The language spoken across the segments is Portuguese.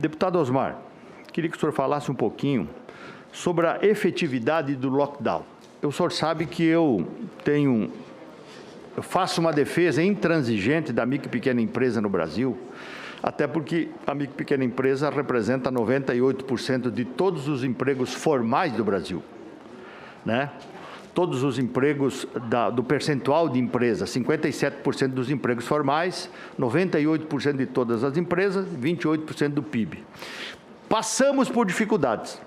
Deputado Osmar, queria que o senhor falasse um pouquinho sobre a efetividade do lockdown. O senhor sabe que eu faço uma defesa intransigente da micro e pequena empresa no Brasil, até porque a micro e pequena empresa representa 98% de todos os empregos formais do Brasil, né? Todos os empregos do percentual de empresas, 57% dos empregos formais, 98% de todas as empresas, 28% do PIB. Passamos por dificuldades.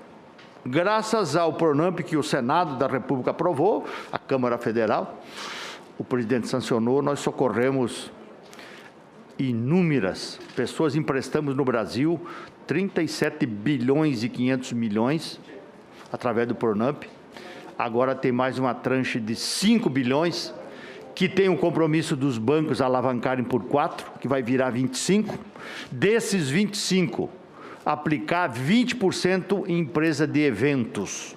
Graças ao PRONAMP que o Senado da República aprovou, a Câmara Federal, o presidente sancionou, nós socorremos inúmeras pessoas, emprestamos no Brasil 37 bilhões e 500 milhões através do PRONAMP. Agora tem mais uma tranche de 5 bilhões, que tem um compromisso dos bancos alavancarem por 4, que vai virar 25. Desses 25, aplicar 20% em empresa de eventos.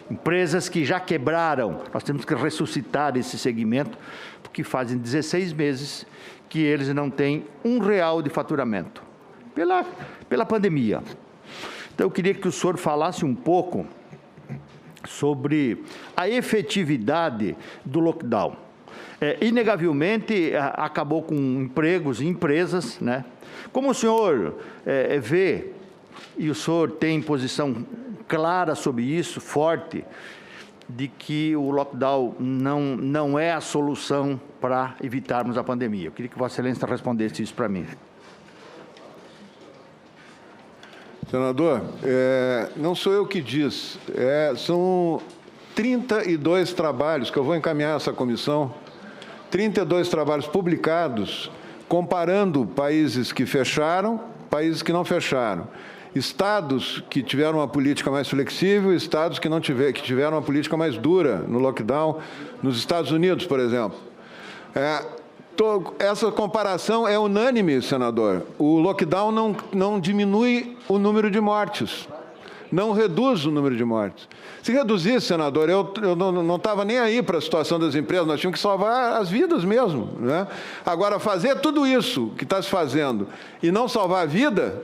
Empresas que já quebraram, nós temos que ressuscitar esse segmento, porque fazem 16 meses que eles não têm R$1 de faturamento, pela pandemia. Então, eu queria que o senhor falasse um pouco sobre a efetividade do lockdown. Inegavelmente, acabou com empregos e empresas, né? Como o senhor vê, e o senhor tem posição clara sobre isso, forte, de que o lockdown não é a solução para evitarmos a pandemia. Eu queria que Vossa Excelência respondesse isso para mim. Senador, não sou eu que diz, são 32 trabalhos que eu vou encaminhar a essa comissão, 32 trabalhos publicados, comparando países que fecharam, países que não fecharam, estados que tiveram uma política mais flexível, estados que tiveram uma política mais dura no lockdown, nos Estados Unidos, por exemplo. Essa comparação é unânime, senador. O lockdown não diminui o número de mortes, não reduz o número de mortes. Se reduzisse, senador, eu não estava nem aí para a situação das empresas, nós tínhamos que salvar as vidas mesmo, né? Agora, fazer tudo isso que está se fazendo e não salvar a vida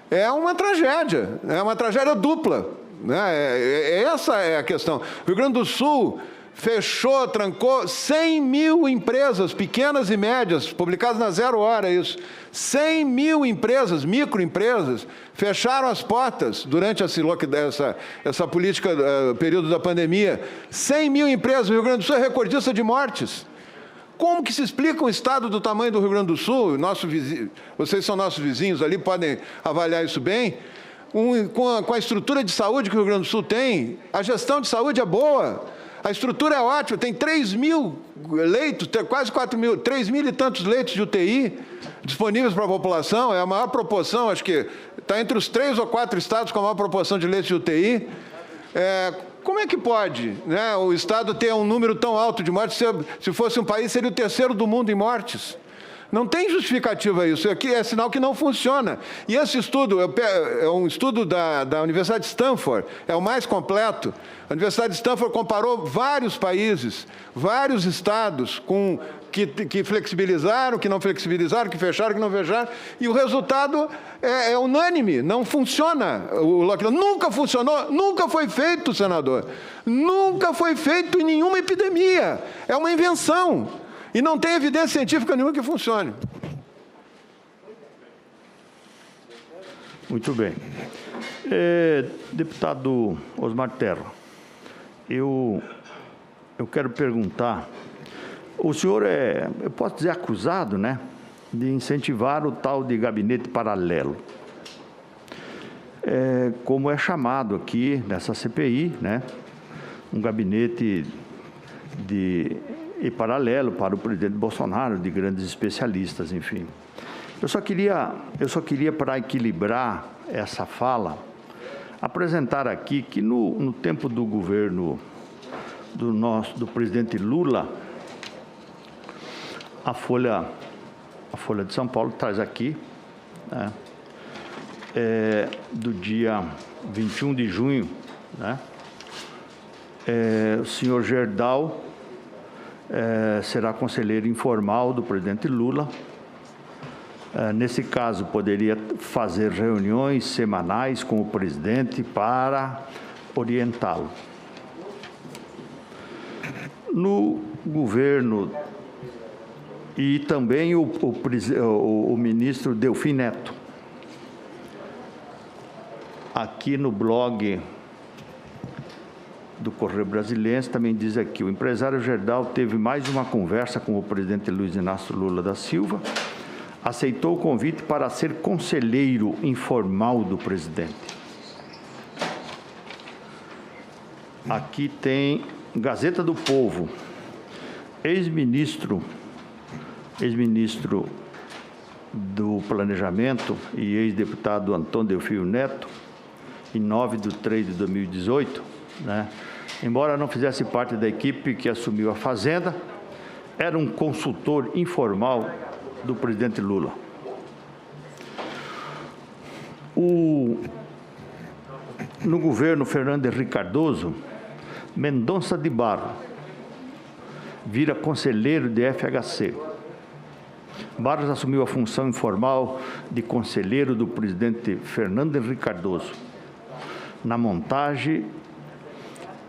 é uma tragédia dupla, né? Essa é a questão. O Rio Grande do Sul fechou, trancou 100 mil empresas, pequenas e médias, publicadas na Zero Hora, isso. 100 mil empresas, microempresas, fecharam as portas durante essa política, período da pandemia. 100 mil empresas, o Rio Grande do Sul é recordista de mortes. Como que se explica um estado do tamanho do Rio Grande do Sul? Vocês são nossos vizinhos ali, podem avaliar isso bem. Com a estrutura de saúde que o Rio Grande do Sul tem, a gestão de saúde é boa. A estrutura é ótima, tem 3 mil leitos, quase 4 mil, 3 mil e tantos leitos de UTI disponíveis para a população, é a maior proporção, acho que está entre os 3 ou 4 estados com a maior proporção de leitos de UTI. Como é que pode, né, o Estado ter um número tão alto de mortes? Se fosse um país, seria o terceiro do mundo em mortes. Não tem justificativa isso, aqui é sinal que não funciona. E esse estudo é um estudo da Universidade de Stanford, é o mais completo. A Universidade de Stanford comparou vários países, vários estados que flexibilizaram, que não flexibilizaram, que fecharam, que não fecharam, e o resultado é unânime, não funciona. O lockdown nunca funcionou, nunca foi feito, senador. Nunca foi feito em nenhuma epidemia. É uma invenção. E não tem evidência científica nenhuma que funcione. Muito bem. Deputado Osmar Terra, eu quero perguntar, o senhor eu posso dizer acusado, né, de incentivar o tal de gabinete paralelo, como é chamado aqui nessa CPI, né, um gabinete e paralelo para o presidente Bolsonaro, de grandes especialistas, enfim. Eu só queria, para equilibrar essa fala, apresentar aqui que no tempo do governo do presidente Lula, a Folha de São Paulo traz aqui, né, do dia 21 de junho, né, o senhor Gerdau será conselheiro informal do presidente Lula, Nesse caso, poderia fazer reuniões semanais com o presidente para orientá-lo. No governo, e também o ministro Delfim Neto. Aqui no blog do Correio Brasiliense também diz aqui: o empresário Gerdau teve mais uma conversa com o presidente Luiz Inácio Lula da Silva, aceitou o convite para ser conselheiro informal do presidente. Aqui tem Gazeta do Povo, ex-ministro do Planejamento e ex-deputado Antônio Delfim Neto, em 9/3/2018, né? Embora não fizesse parte da equipe que assumiu a Fazenda, era um consultor informal do presidente Lula. No governo Fernando Henrique Cardoso, Mendonça de Barros vira conselheiro de FHC. Barros assumiu a função informal de conselheiro do presidente Fernando Henrique Cardoso na montagem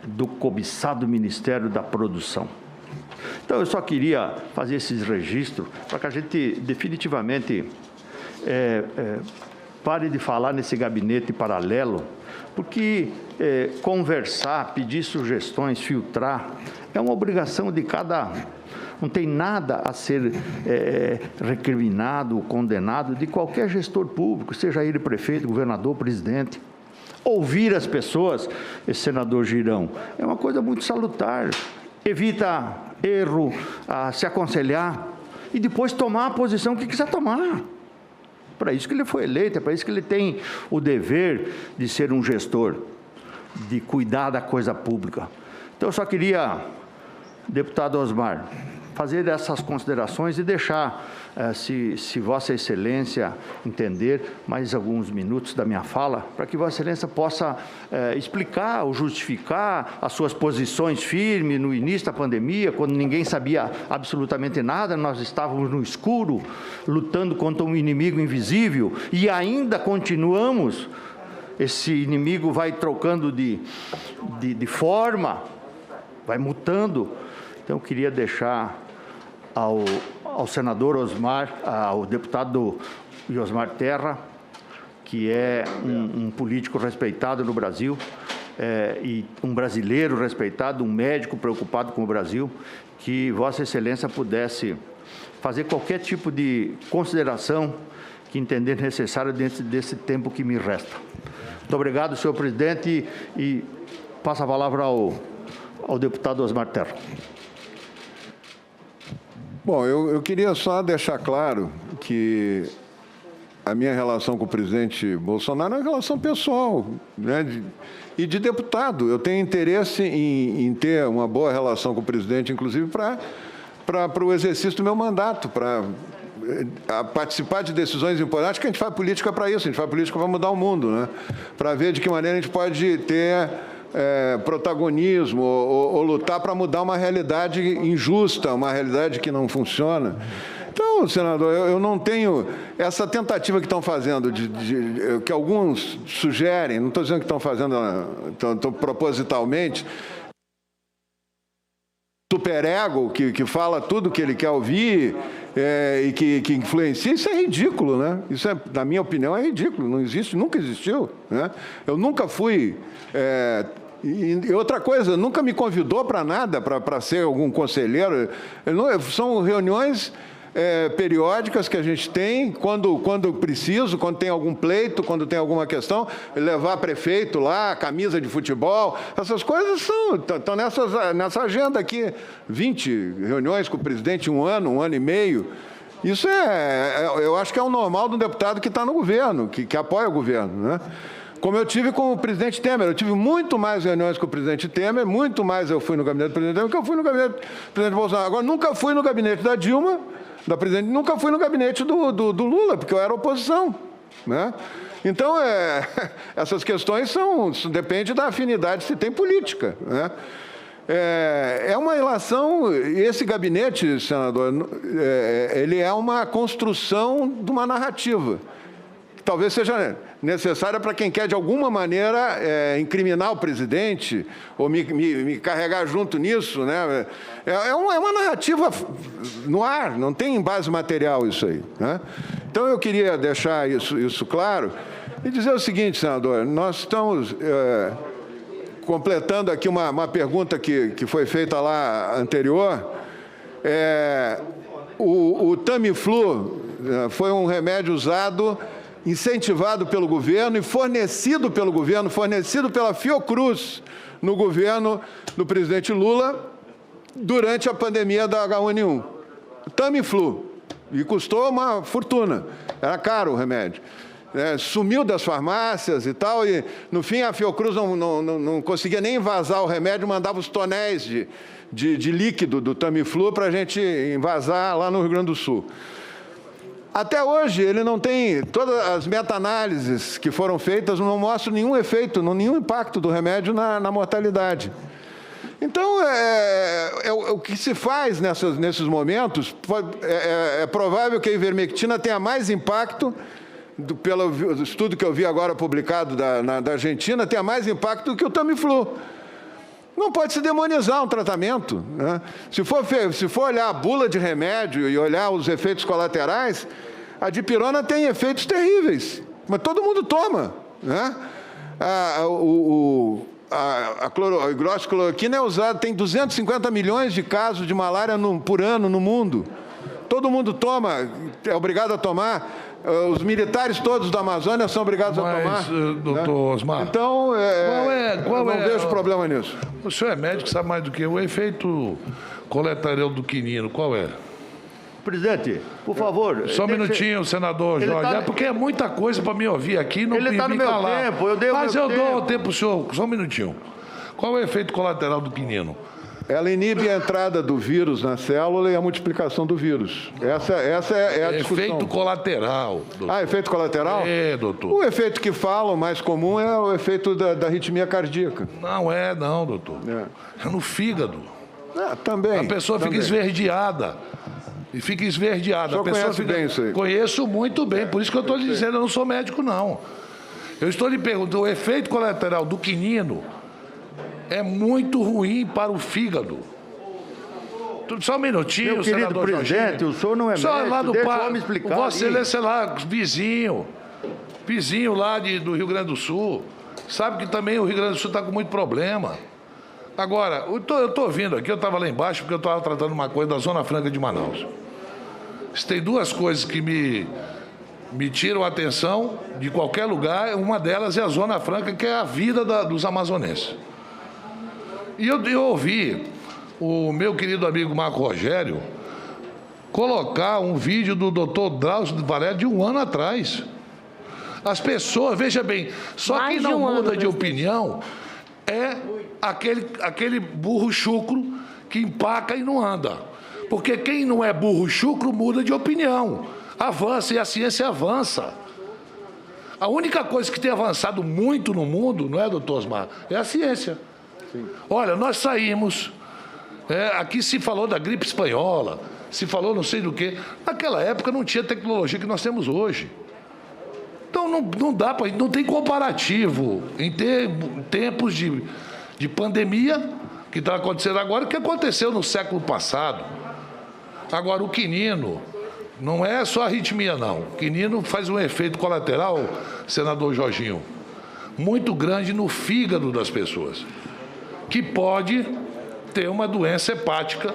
do cobiçado Ministério da Produção. Então, eu só queria fazer esses registros para que a gente definitivamente pare de falar nesse gabinete paralelo, porque conversar, pedir sugestões, filtrar, é uma obrigação de cada... Não tem nada a ser recriminado, condenado de qualquer gestor público, seja ele prefeito, governador, presidente. Ouvir as pessoas, senador Girão, é uma coisa muito salutar. Evita erro, se aconselhar e depois tomar a posição que quiser tomar. Para isso que ele foi eleito, é para isso que ele tem o dever de ser um gestor, de cuidar da coisa pública. Então, eu só queria, deputado Osmar, fazer essas considerações e deixar, se Vossa Excelência entender, mais alguns minutos da minha fala, para que Vossa Excelência possa explicar ou justificar as suas posições firmes no início da pandemia, quando ninguém sabia absolutamente nada, nós estávamos no escuro, lutando contra um inimigo invisível, e ainda continuamos. Esse inimigo vai trocando de forma, vai mutando. Então, eu queria deixar ao senador Osmar, ao deputado Osmar Terra, que é um político respeitado no Brasil, e um brasileiro respeitado, um médico preocupado com o Brasil, que Vossa Excelência pudesse fazer qualquer tipo de consideração que entender necessário dentro desse tempo que me resta. Muito obrigado, senhor presidente, e passo a palavra ao deputado Osmar Terra. Bom, eu queria só deixar claro que a minha relação com o presidente Bolsonaro é uma relação pessoal, né, e de deputado. Eu tenho interesse em ter uma boa relação com o presidente, inclusive para o exercício do meu mandato, para participar de decisões importantes, que a gente faz política para isso, a gente faz política para mudar o mundo, né, para ver de que maneira a gente pode ter protagonismo ou lutar para mudar uma realidade injusta, uma realidade que não funciona. Então, senador, eu não tenho essa tentativa que estão fazendo, que alguns sugerem, não estou dizendo que estão fazendo propositalmente, superego, que fala tudo que ele quer ouvir e que influencia, isso é ridículo, né? Isso, na minha opinião, é ridículo, não existe, nunca existiu, né? Eu nunca fui... E outra coisa, nunca me convidou para nada, para ser algum conselheiro. São reuniões periódicas que a gente tem, quando preciso, quando tem algum pleito, quando tem alguma questão, levar prefeito lá, camisa de futebol, essas coisas estão nessa agenda aqui. 20 reuniões com o presidente em um ano e meio. Isso eu acho que é o normal do deputado que está no governo, que apoia o governo, né? Como eu tive com o presidente Temer, eu tive muito mais reuniões com o presidente Temer, muito mais eu fui no gabinete do presidente Temer que eu fui no gabinete do presidente Bolsonaro. Agora, nunca fui no gabinete da Dilma, da presidente, nunca fui no gabinete do Lula, porque eu era oposição, né? Então, essas questões depende da afinidade se tem política, né? É uma ilação, e esse gabinete, senador, ele é uma construção de uma narrativa, que talvez seja necessária para quem quer, de alguma maneira, incriminar o presidente ou me carregar junto nisso, né? É uma narrativa no ar, não tem base material isso aí, né? Então, eu queria deixar isso claro e dizer o seguinte, senador, nós estamos completando aqui uma pergunta que foi feita lá anterior. O Tamiflu foi um remédio usado, incentivado pelo governo e fornecido pelo governo, fornecido pela Fiocruz no governo do presidente Lula durante a pandemia da H1N1. Tamiflu. E custou uma fortuna. Era caro o remédio. Sumiu das farmácias e tal, e no fim a Fiocruz não conseguia nem envasar o remédio, mandava os tonéis de líquido do Tamiflu para a gente envasar lá no Rio Grande do Sul. Até hoje ele não tem, todas as meta-análises que foram feitas não mostram nenhum efeito, nenhum impacto do remédio na mortalidade. Então, o que se faz nesses momentos, é provável que a ivermectina tenha mais impacto, pelo estudo que eu vi agora publicado da Argentina, tenha mais impacto do que o Tamiflu. Não pode se demonizar um tratamento, né? Se for olhar a bula de remédio e olhar os efeitos colaterais, a dipirona tem efeitos terríveis, mas todo mundo toma, né? A hidroxicloroquina é usada, tem 250 milhões de casos de malária por ano no mundo. Todo mundo toma, é obrigado a tomar. Os militares todos da Amazônia são obrigados a tomar. Doutor Osmar, então, não vejo problema nisso. O senhor é médico, sabe mais do que eu. O efeito colateral do quinino, qual é? Presidente, por favor... Só um minutinho, senador Jorge. Porque é muita coisa para me ouvir aqui e não ele está no meu tempo, eu dei o Mas meu eu tempo. dou o tempo, senhor. Só um minutinho. Qual é o efeito colateral do quinino? Ela inibe a entrada do vírus na célula e a multiplicação do vírus. Essa é a discussão. Efeito colateral, doutor. Efeito colateral? Doutor. O efeito que falam, mais comum, é o efeito da arritmia cardíaca. Não, doutor. É no fígado. Também. A pessoa fica esverdeada. E fica esverdeada. O senhor conhece bem isso aí? Conheço muito bem, por isso que eu estou lhe dizendo, eu não sou médico, não. Eu estou lhe perguntando, o efeito colateral do quinino é muito ruim para o fígado. Só um minutinho, meu querido senador presidente, Jorginho. o senhor não é médico, deixa o homem explicar. Vossa Excelência lá, vizinho lá do Rio Grande do Sul, sabe que também o Rio Grande do Sul está com muito problema. Agora, eu estou vindo aqui, eu estava lá embaixo porque eu estava tratando uma coisa da Zona Franca de Manaus. Tem duas coisas que me tiram a atenção de qualquer lugar, uma delas é a Zona Franca, que é a vida dos amazonenses. E eu ouvi o meu querido amigo Marco Rogério colocar um vídeo do doutor Drauzio Varela de 1 ano atrás. As pessoas, veja bem, só quem não muda de opinião é aquele burro chucro que empaca e não anda. Porque quem não é burro chucro muda de opinião. Avança, e a ciência avança. A única coisa que tem avançado muito no mundo, não é, doutor Osmar? É a ciência. Sim. Olha, nós saímos... aqui se falou da gripe espanhola, se falou não sei do quê. Naquela época não tinha tecnologia que nós temos hoje. Então não dá para... Não tem comparativo em tempos de pandemia, que está acontecendo agora, que aconteceu no século passado. Agora, o quinino não é só arritmia, não. O quinino faz um efeito colateral, senador Jorginho, muito grande no fígado das pessoas, que pode ter uma doença hepática,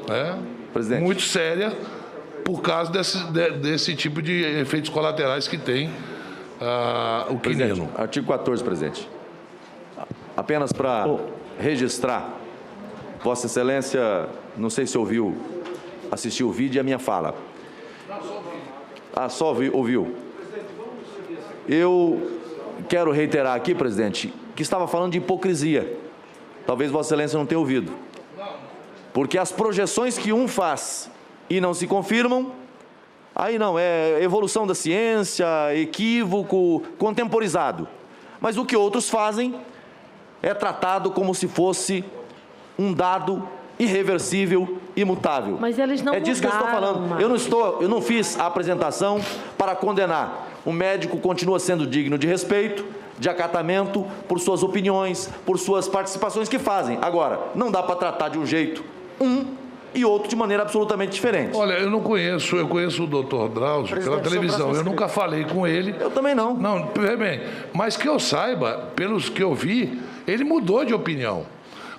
né, muito séria, por causa desse tipo de efeitos colaterais que tem o quinino. Artigo 14, presidente. Apenas para registrar, Vossa Excelência, não sei se assistiu o vídeo e a minha fala. Só ouviu. Eu quero reiterar aqui, presidente, que estava falando de hipocrisia. Talvez Vossa Excelência não tenha ouvido. Porque as projeções que um faz e não se confirmam, aí não, é evolução da ciência, equívoco, contemporizado. Mas o que outros fazem é tratado como se fosse um dado irreversível, imutável. Mas eles não É disso que eu estou mudaram, falando. Marcos. Eu não fiz a apresentação para condenar. O médico continua sendo digno de respeito, de acatamento, por suas opiniões, por suas participações que fazem. Agora, não dá para tratar de um jeito e outro de maneira absolutamente diferente. Olha, eu conheço o doutor Drauzio pela televisão, eu nunca falei com ele. Eu também não. Não, bem, mas que eu saiba, pelos que eu vi, ele mudou de opinião.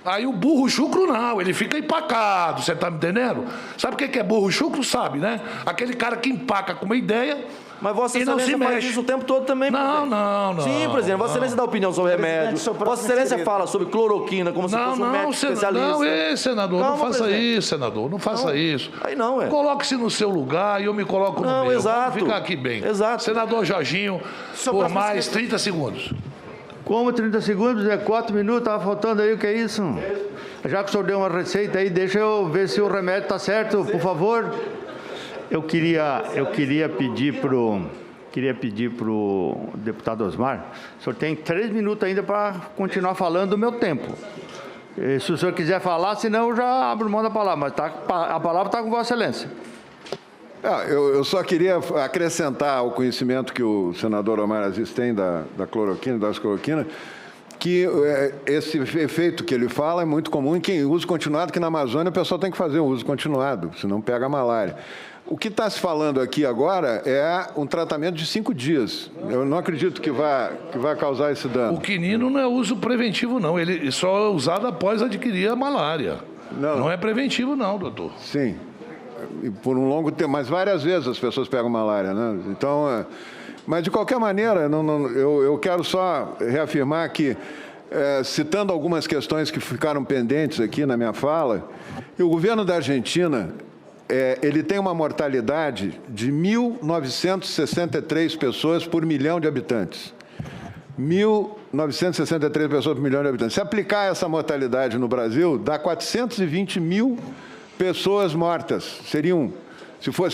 Aí o burro chucro não, ele fica empacado, você tá me entendendo? Sabe o que é burro chucro? Sabe, né? Aquele cara que empaca com uma ideia Mas Vossa e não se Excelência faz mexe. isso o tempo todo também, Não, presidente. não. Sim, presidente. Vossa Excelência dá opinião sobre remédio. Vossa Excelência fala sobre cloroquina como se fosse um médico especialista. Não, senador, Calma, não faça presidente. isso, senador, não faça isso. Aí não, é. Coloque-se no seu lugar e eu me coloco no Não, meu. exato. Vamos ficar aqui bem. Exato. Senador Jorginho, por mais 30 segundos. Como 30 segundos? É 4 minutos, estava faltando aí, o que é isso? Já que o senhor deu uma receita aí, deixa eu ver se o remédio está certo, por favor. Eu queria pedir para o deputado Osmar, o senhor tem 3 minutos ainda para continuar falando do meu tempo. E se o senhor quiser falar, senão eu já abro mão da palavra, mas a palavra está com Vossa Excelência. Eu só queria acrescentar ao conhecimento que o senador Omar Aziz tem da cloroquina, das cloroquinas, que esse efeito que ele fala é muito comum em quem usa continuado, que na Amazônia o pessoal tem que fazer o uso continuado, senão pega a malária. O que está se falando aqui agora é um tratamento de 5 dias. Eu não acredito que vai causar esse dano. O quinino não é uso preventivo, não. Ele só é usado após adquirir a malária. Não é preventivo, não, doutor. Sim. E por um longo tempo, mas várias vezes as pessoas pegam malária, né? Então, mas de qualquer maneira, eu quero só reafirmar que, citando algumas questões que ficaram pendentes aqui na minha fala, o governo da Argentina, ele tem uma mortalidade de 1.963 pessoas por milhão de habitantes. 1.963 pessoas por milhão de habitantes. Se aplicar essa mortalidade no Brasil, dá 420 mil pessoas mortas. Se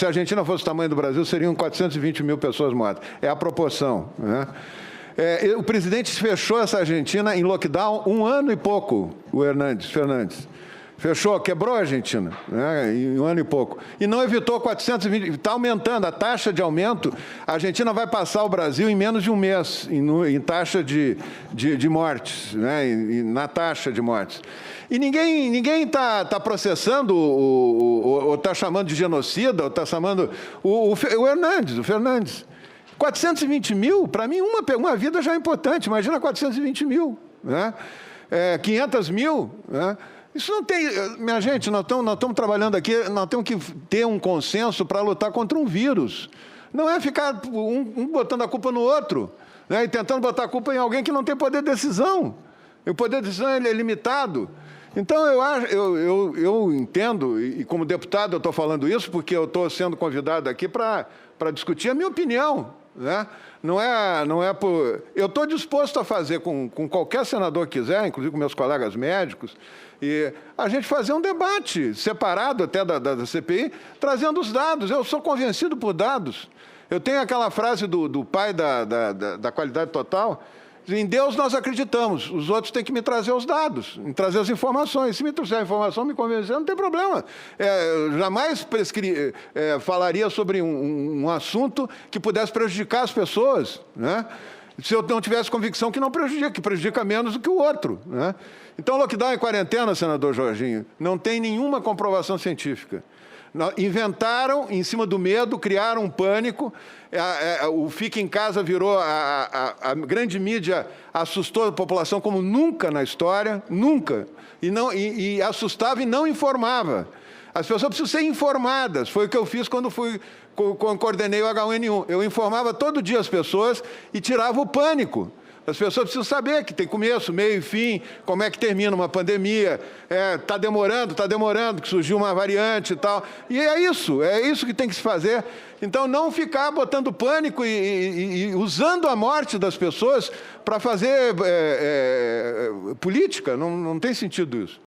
a Argentina fosse o tamanho do Brasil, seriam 420 mil pessoas mortas. É a proporção, né? O presidente fechou essa Argentina em lockdown 1 ano e pouco, o Fernandes. Fechou, quebrou a Argentina, né, em 1 ano e pouco. E não evitou 420... Está aumentando a taxa de aumento. A Argentina vai passar o Brasil em menos de um mês em taxa de mortes, né, na taxa de mortes. E ninguém está processando ou está chamando de genocida, ou está chamando o Fernandes. 420 mil, para mim, uma vida já é importante. Imagina 420 mil, né? 500 mil, né? Isso não tem... Minha gente, nós estamos trabalhando aqui, nós temos que ter um consenso para lutar contra um vírus. Não é ficar um botando a culpa no outro, né, e tentando botar a culpa em alguém que não tem poder de decisão. E o poder de decisão é limitado. Então, eu entendo, e como deputado eu estou falando isso, porque eu estou sendo convidado aqui para discutir a minha opinião, né? Não é por... Eu estou disposto a fazer com qualquer senador que quiser, inclusive com meus colegas médicos, e a gente fazer um debate separado até da CPI, trazendo os dados. Eu sou convencido por dados. Eu tenho aquela frase do pai da qualidade total: em Deus nós acreditamos, os outros têm que me trazer os dados, me trazer as informações. Se me trouxer a informação, me convencer, não tem problema. Eu jamais falaria sobre um assunto que pudesse prejudicar as pessoas, né? Se eu não tivesse convicção que não prejudica, que prejudica menos do que o outro, né? Então, lockdown e quarentena, senador Jorginho, não tem nenhuma comprovação científica. Inventaram, em cima do medo, criaram um pânico. O Fica em Casa virou... A grande mídia assustou a população como nunca na história, nunca. E assustava e não informava. As pessoas precisam ser informadas. Foi o que eu fiz quando coordenei o H1N1. Eu informava todo dia as pessoas e tirava o pânico. As pessoas precisam saber que tem começo, meio e fim, como é que termina uma pandemia, está demorando, que surgiu uma variante e tal. E é isso que tem que se fazer. Então, não ficar botando pânico e usando a morte das pessoas para fazer política, não tem sentido isso.